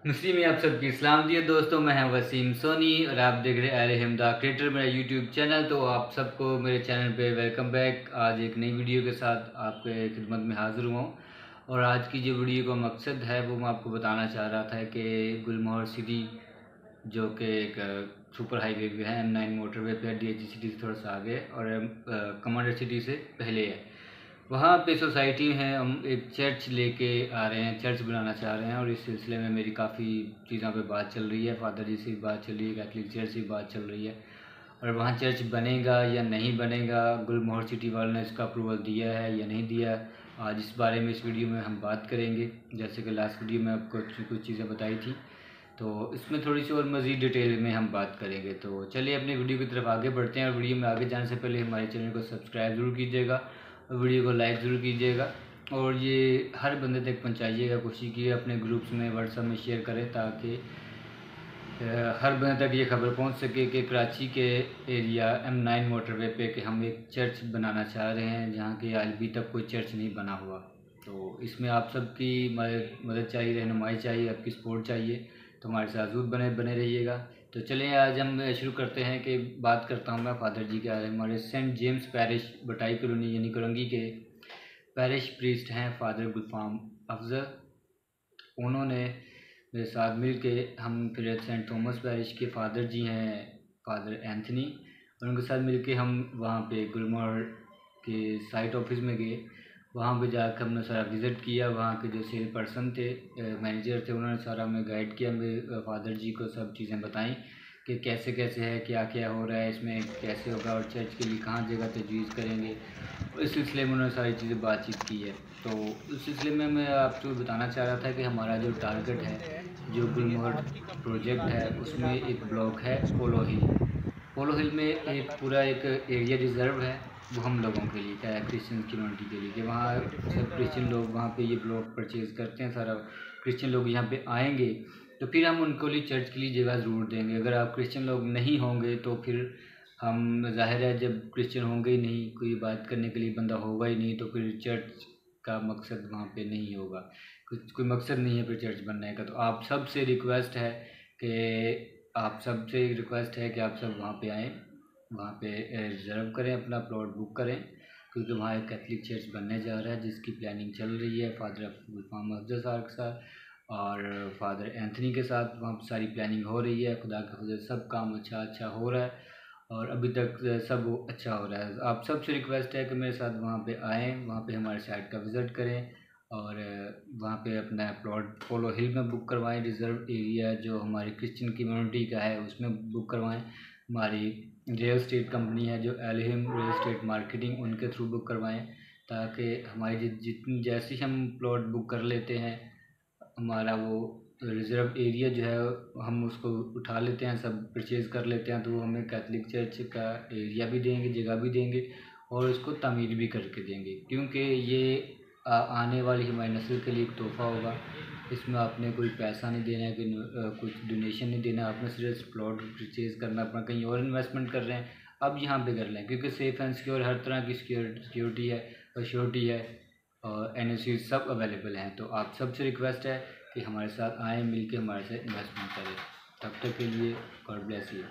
मुस्लिम में आप सबकी इस्लाम दिए दोस्तों। मैं हैं वसीम सोनी और आप देख रहे हैं अल हमदा क्रिएटर मेरा यूट्यूब चैनल। तो आप सबको मेरे चैनल पे वेलकम बैक। आज एक नई वीडियो के साथ आपके खिदमत में हाज़िर हुआ हूँ। और आज की जो वीडियो का मकसद है वो मैं आपको बताना चाह रहा था कि गुलमोहर सिटी जो कि एक सुपर हाईवे पे है, M9 मोटरवे पे, DHG सिटी से थोड़ा सा आगे और कमांडर सिटी से पहले है। वहाँ पे सोसाइटी है, हम एक चर्च लेके आ रहे हैं, चर्च बनाना चाह रहे हैं। और इस सिलसिले में मेरी काफ़ी चीज़ों पे बात चल रही है, फादर जी से भी बात चल रही है, कैथलिक चर्च से भी बात चल रही है। और वहाँ चर्च बनेगा या नहीं बनेगा, गुलमोहर सिटी वालों ने इसका अप्रूवल दिया है या नहीं दिया, आज इस बारे में इस वीडियो में हम बात करेंगे। जैसे कि लास्ट वीडियो में आपको कुछ चीज़ें बताई थी, तो इसमें थोड़ी सी और मज़ीद डिटेल में हम बात करेंगे। तो चलिए अपनी वीडियो की तरफ आगे बढ़ते हैं। और वीडियो में आगे जाने से पहले हमारे चैनल को सब्सक्राइब ज़रूर कीजिएगा और वीडियो को लाइक ज़रूर कीजिएगा। और ये हर बंदे तक पहुंचाइएगा, कोशिश कीजिए अपने ग्रुप्स में, व्हाट्सएप में शेयर करें ताकि हर बंदे तक ये खबर पहुंच सके कि कराची के एरिया M9 मोटरवे पे कि हम एक चर्च बनाना चाह रहे हैं जहाँ के अभी तक कोई चर्च नहीं बना हुआ। तो इसमें आप सबकी मदद चाहिए, रहनुमाई चाहिए, आपकी सपोर्ट चाहिए। तो हमारे साथ ज़रूर बने बने रहिएगा। तो चलिए आज हम शुरू करते हैं कि बात करता हूँ मैं फादर जी के। हमारे सेंट जेम्स पैरिश बटाई कॉलोनी यानी करंगी के पैरिश प्रीस्ट हैं फादर गुलफाम अफजल। उन्होंने मेरे साथ मिल के, हम फिर सेंट थॉमस पैरिश के फादर जी हैं फादर एंथनी, और उनके साथ मिल के हम वहाँ पे गुलमोहर के साइट ऑफिस में गए। वहाँ पे जाकर हमने सारा विज़िट किया। वहाँ के जो सेल पर्सन थे, मैनेजर थे, उन्होंने सारा हमें गाइड किया। मेरे फादर जी को सब चीज़ें बताई कि कैसे कैसे है, क्या क्या हो रहा है, इसमें कैसे होगा और चर्च के लिए कहाँ जगह तजवीज़ करेंगे। इस सिलसिले में उन्होंने सारी चीज़ें बातचीत की है। तो उस सिलसिले में मैं आपको बताना चाह रहा था कि हमारा जो टारगेट है, जो गुलमोहर प्रोजेक्ट है, उसमें एक ब्लॉक है पोलो हिल। पोलो हिल में एक पूरा एक एरिया रिज़र्व है, वो हम लोगों के लिए, क्या है, क्रिश्चियन कम्युनिटी के लिए, कि वहाँ सब क्रिश्चियन लोग वहाँ पे ये ब्लॉक परचेज़ करते हैं। सारा क्रिश्चियन लोग यहाँ पे आएंगे तो फिर हम उनको लिए चर्च के लिए जगह ज़रूर देंगे। अगर आप क्रिश्चियन लोग नहीं होंगे तो फिर हम, जाहिर है जब क्रिश्चियन होंगे ही नहीं, कोई बात करने के लिए बंदा होगा ही नहीं, तो फिर चर्च का मकसद वहाँ पे नहीं होगा, कुछ कोई मकसद नहीं है फिर चर्च बनने का। तो आप सब से रिक्वेस्ट है कि आप सब वहाँ पे आएँ, वहाँ पे रिज़र्व करें, अपना प्लॉट बुक करें, क्योंकि वहाँ एक कैथलिक चर्च बनने जा रहा है जिसकी प्लानिंग चल रही है फादर गुलफाम अफजल साहब के साथ और फादर एंथनी के साथ। वहाँ पर सारी प्लानिंग हो रही है, खुदा के फजल सब काम अच्छा हो रहा है और अभी तक सब अच्छा हो रहा है। आप सबसे रिक्वेस्ट है कि मेरे साथ वहाँ पे आएँ, वहाँ पे हमारे साइट का विज़िट करें और वहाँ पे अपना प्लॉट पोलो हिल में बुक करवाएं। रिज़र्व एरिया जो हमारी क्रिश्चियन कम्युनिटी का है उसमें बुक करवाएं। हमारी रियल एस्टेट कंपनी है जो एलहिम रियल एस्टेट मार्केटिंग, उनके थ्रू बुक करवाएं, ताकि हमारी जितनी जैसे ही हम प्लॉट बुक कर लेते हैं, हमारा वो रिज़र्व एरिया जो है हम उसको उठा लेते हैं, सब परचेज़ कर लेते हैं, तो वो हमें कैथलिक चर्च का एरिया भी देंगे, जगह भी देंगे और उसको तामीर भी करके देंगे, क्योंकि ये आने वाली हमारी नस्ल के लिए एक तोहफ़ा होगा। इसमें आपने कोई पैसा नहीं देना है, कुछ डोनेशन नहीं देना, आपने सिर्फ प्लॉट परचेज़ करना, अपना कहीं और इन्वेस्टमेंट कर रहे हैं, अब यहाँ पे कर लें, क्योंकि सेफ़ एंड सिक्योर हर तरह की सिक्योरिटी है और श्योरिटी है और NOC सब अवेलेबल हैं। तो आप सबसे रिक्वेस्ट है कि हमारे साथ आएँ, मिल के हमारे साथ इन्वेस्टमेंट करें। तब तक के लिए गॉड ब्लेस यू।